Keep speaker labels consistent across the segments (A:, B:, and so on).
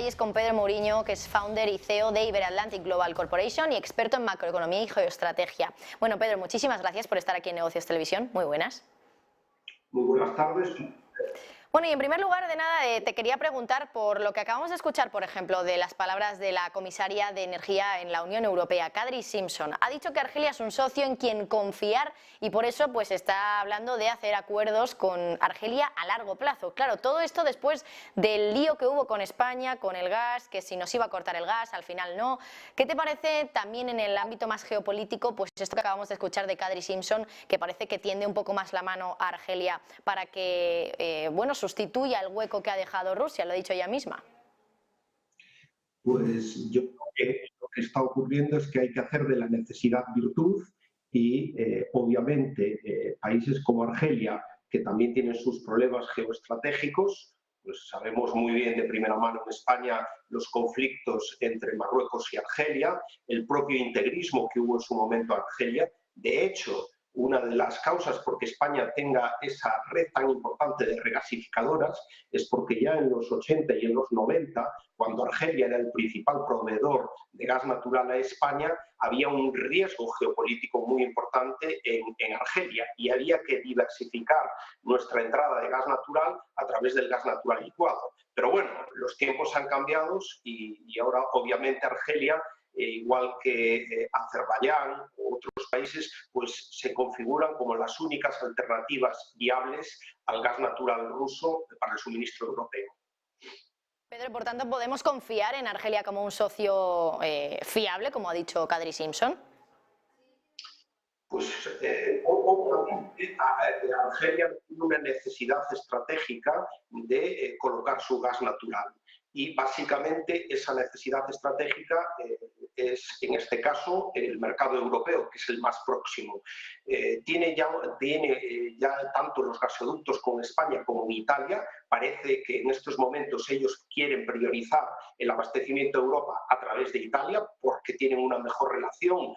A: detalles con Pedro Mourinho, que es founder y CEO de Iberatlantic Global Corporation y experto en macroeconomía y geoestrategia. Bueno, Pedro, muchísimas gracias por estar aquí en Negocios Televisión. Muy buenas.
B: Muy buenas tardes.
A: Bueno, y en primer lugar, de nada, te quería preguntar por lo que acabamos de escuchar, por ejemplo, de las palabras de la comisaria de Energía en la Unión Europea, Kadri Simpson. Ha dicho que Argelia es un socio en quien confiar y por eso pues está hablando de hacer acuerdos con Argelia a largo plazo. Claro, todo esto después del lío que hubo con España, con el gas, que si nos iba a cortar el gas, al final no. ¿Qué te parece también en el ámbito más geopolítico, pues esto que acabamos de escuchar de Kadri Simpson, que parece que tiende un poco más la mano a Argelia para que, bueno, sustituya el hueco que ha dejado Rusia, lo ha dicho ella misma?
B: Pues yo creo que lo que está ocurriendo es que hay que hacer de la necesidad virtud y obviamente países como Argelia, que también tienen sus problemas geoestratégicos, pues sabemos muy bien de primera mano en España los conflictos entre Marruecos y Argelia, el propio integrismo que hubo en su momento en Argelia. De hecho, una de las causas por que España tenga esa red tan importante de regasificadoras es porque ya en los 80 y en los 90, cuando Argelia era el principal proveedor de gas natural a España, había un riesgo geopolítico muy importante en Argelia y había que diversificar nuestra entrada de gas natural a través del gas natural licuado. Pero bueno, los tiempos han cambiado y ahora obviamente Argelia, igual que Azerbaiyán u otros países, pues se configuran como las únicas alternativas viables al gas natural ruso para el suministro europeo.
A: Pedro, por tanto, ¿podemos confiar en Argelia como un socio fiable, como ha dicho Kadri Simpson?
B: Pues obviamente Argelia tiene una necesidad estratégica de colocar su gas natural y básicamente esa necesidad estratégica es en este caso el mercado europeo, que es el más próximo. Tiene ya tanto los gasoductos con España como en Italia. Parece que en estos momentos ellos quieren priorizar el abastecimiento de Europa a través de Italia porque tienen una mejor relación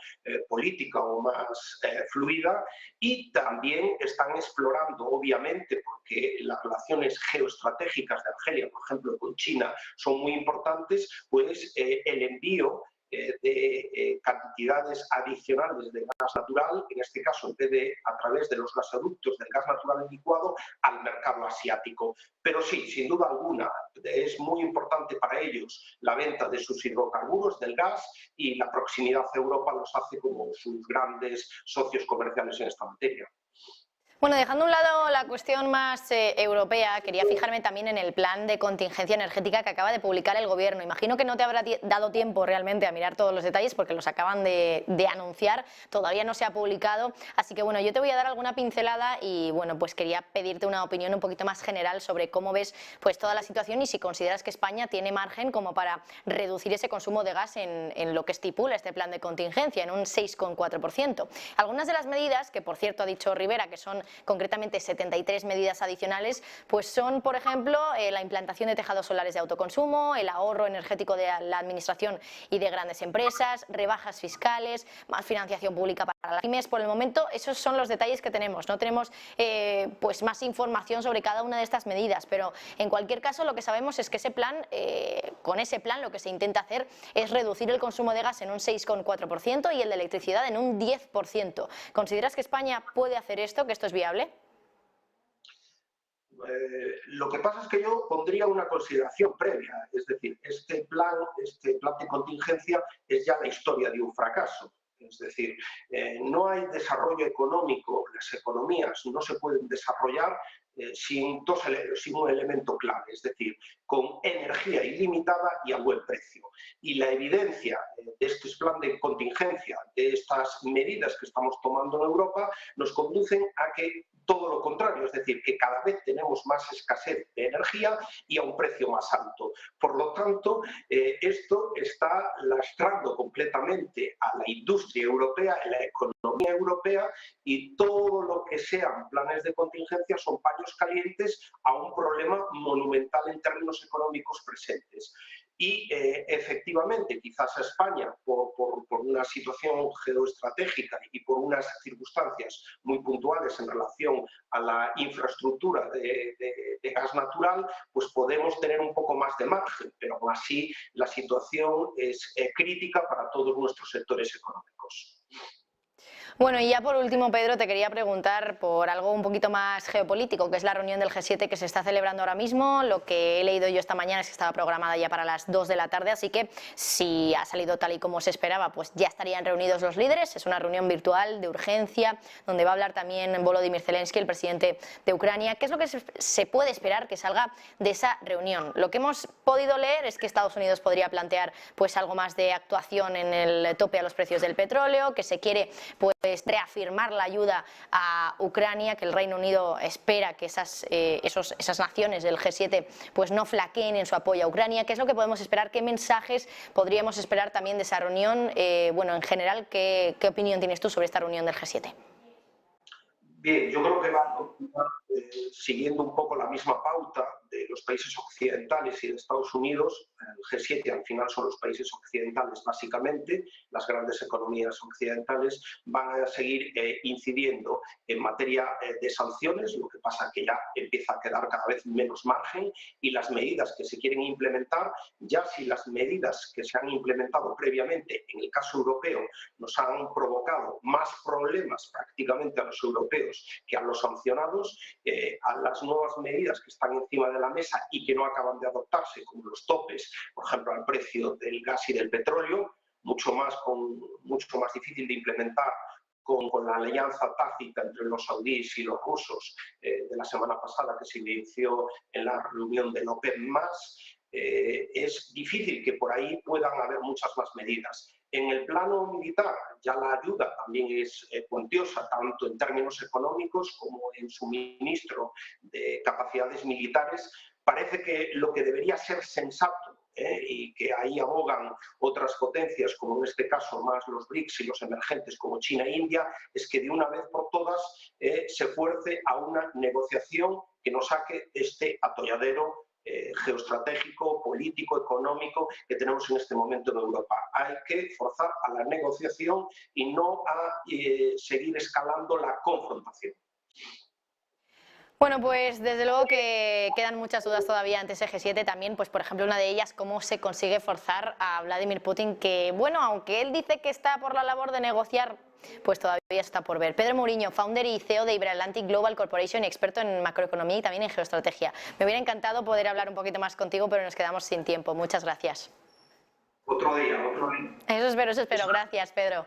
B: política o más fluida, y también están explorando, obviamente, porque las relaciones geoestratégicas de Argelia, por ejemplo, con China, son muy importantes, pues el envío de cantidades adicionales de gas natural, en este caso en vez de a través de los gasoductos del gas natural licuado, al mercado asiático. Pero sí, sin duda alguna, es muy importante para ellos la venta de sus hidrocarburos, del gas, y la proximidad a Europa los hace como sus grandes socios comerciales en esta materia.
A: Bueno, dejando a un lado la cuestión más europea, quería fijarme también en el plan de contingencia energética que acaba de publicar el Gobierno. Imagino que no te habrá dado tiempo realmente a mirar todos los detalles porque los acaban de anunciar, todavía no se ha publicado. Así que bueno, yo te voy a dar alguna pincelada y bueno, pues quería pedirte una opinión un poquito más general sobre cómo ves pues toda la situación y si consideras que España tiene margen como para reducir ese consumo de gas en lo que estipula este plan de contingencia, en un 6,4%. Algunas de las medidas, que por cierto ha dicho Rivera que son concretamente 73 medidas adicionales, pues son, por ejemplo, la implantación de tejados solares de autoconsumo, el ahorro energético de la administración y de grandes empresas, rebajas fiscales, más financiación pública para las pymes. Por el momento, esos son los detalles que tenemos. No tenemos pues más información sobre cada una de estas medidas, pero en cualquier caso lo que sabemos es que ese plan, con ese plan lo que se intenta hacer es reducir el consumo de gas en un 6,4% y el de electricidad en un 10%. ¿Consideras que España puede hacer esto, que esto es viable?
B: Lo que pasa es que yo pondría una consideración previa, es decir, este plan de contingencia es ya la historia de un fracaso. Es decir, no hay desarrollo económico, las economías no se pueden desarrollar sin un elemento clave, es decir, con energía ilimitada y a buen precio. Y la evidencia de este plan de contingencia, de estas medidas que estamos tomando en Europa, nos conducen a que todo lo contrario, es decir, que cada vez tenemos más escasez de energía y a un precio más alto. Por lo tanto, esto está lastrando completamente a la industria europea, a la economía europea, y todo lo que sean planes de contingencia son paños calientes a un problema monumental en términos económicos presentes. Y efectivamente, quizás a España, por una situación geoestratégica y por unas circunstancias muy puntuales en relación a la infraestructura de gas natural, pues podemos tener un poco más de margen, pero aún así la situación es crítica para todos nuestros sectores económicos.
A: Bueno, y ya por último, Pedro, te quería preguntar por algo un poquito más geopolítico, que es la reunión del G7 que se está celebrando ahora mismo. Lo que he leído yo esta mañana es que estaba programada ya para las 2 de la tarde, así que si ha salido tal y como se esperaba, pues ya estarían reunidos los líderes. Es una reunión virtual de urgencia, donde va a hablar también Volodymyr Zelensky, el presidente de Ucrania. ¿Qué es lo que se puede esperar que salga de esa reunión? Lo que hemos podido leer es que Estados Unidos podría plantear pues algo más de actuación en el tope a los precios del petróleo, que se quiere pues reafirmar la ayuda a Ucrania, que el Reino Unido espera que esas naciones del G7 pues no flaqueen en su apoyo a Ucrania. ¿Qué es lo que podemos esperar? ¿Qué mensajes podríamos esperar también de esa reunión? Bueno, en general, ¿qué opinión tienes tú sobre esta reunión del G7?
B: Bien, yo creo que va a continuar siguiendo un poco la misma pauta de los países occidentales y de Estados Unidos. El G7 al final son los países occidentales básicamente, las grandes economías occidentales van a seguir incidiendo en materia de sanciones, lo que pasa que ya empieza a quedar cada vez menos margen, y las medidas que se quieren implementar, ya si las medidas que se han implementado previamente en el caso europeo nos han provocado más problemas prácticamente a los europeos que a los sancionados, a las nuevas medidas que están encima de la mesa y que no acaban de adoptarse, como los topes, por ejemplo, al precio del gas y del petróleo, mucho más difícil de implementar con la alianza tácita entre los saudíes y los rusos de la semana pasada que se inició en la reunión de OPEP+, es difícil que por ahí puedan haber muchas más medidas. En el plano militar ya la ayuda también es cuantiosa, tanto en términos económicos como en suministro de capacidades militares. Parece que lo que debería ser sensato y que ahí abogan otras potencias, como en este caso más los BRICS y los emergentes como China e India, es que de una vez por todas se fuerce a una negociación que nos saque este atolladero geoestratégico, político, económico que tenemos en este momento en Europa. Hay que forzar a la negociación y no a seguir escalando la confrontación.
A: Bueno, pues desde luego que quedan muchas dudas todavía ante ese G7 también, pues por ejemplo una de ellas, cómo se consigue forzar a Vladimir Putin, que bueno, aunque él dice que está por la labor de negociar, pues todavía está por ver. Pedro Mouriño, founder y CEO de Iberatlantic Global Corporation y experto en macroeconomía y también en geoestrategia. Me hubiera encantado poder hablar un poquito más contigo, pero nos quedamos sin tiempo. Muchas gracias.
B: Otro día.
A: Eso espero. Gracias, Pedro.